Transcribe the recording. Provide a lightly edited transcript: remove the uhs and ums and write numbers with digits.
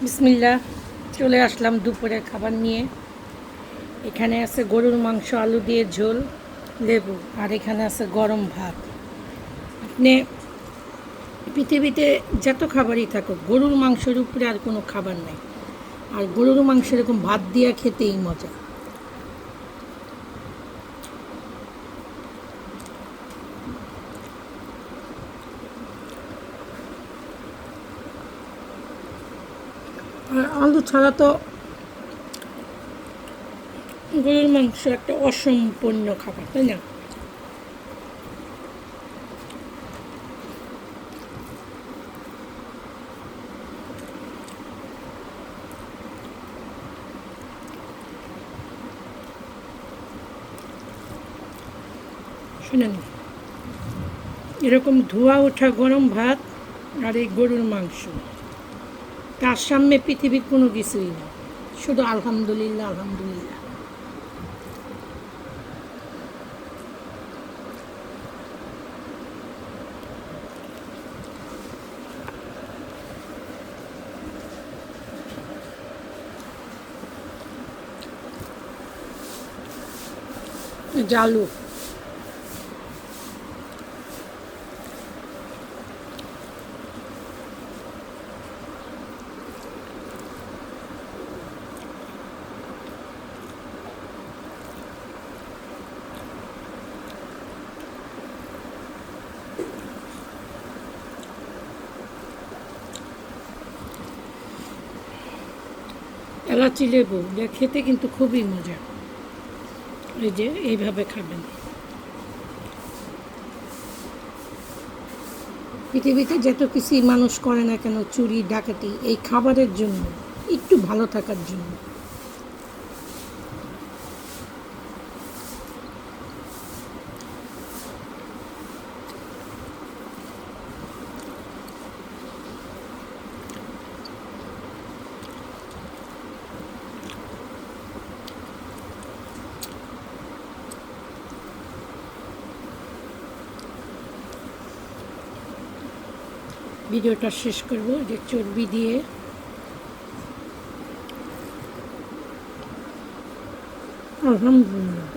বিসমিল্লাহ, চলে আসলাম দুপুরের খাবার নিয়ে। এখানে আছে গরুর মাংস, আলু দিয়ে ঝোল, লেবু, আর এখানে আছে গরম ভাত। আপনি পৃথিবীতে যত খাবারই থাকুক, গরুর মাংসের উপরে আর কোনো খাবার নাই। আর গরুর মাংস এরকম ভাত দিয়া খেতেই মজা। আর আলু ছাড়া তো গরুর মাংস একটা অসম্পূর্ণ খাবার, তাই না? শুনেন, এরকম ধোয়া ওঠা গরম ভাত আর এই গরুর মাংস, তার সামনে পৃথিবীর কোনো কিছুই না। শুধু আলহামদুলিল্লাহ, আলহামদুলিল্লাহ। জালু, এলাচি, লেবু, যা খেতে কিন্তু খুবই মজা। এই যে এইভাবে খাবেন। পৃথিবীতে যত কিছুই মানুষ করে না কেন, চুরি ডাকাতি, এই খাবারের জন্য, একটু ভালো থাকার জন্য। ভিডিওটা শেষ করব যে চর্বি দিয়ে। আলহামদুলিল্লাহ।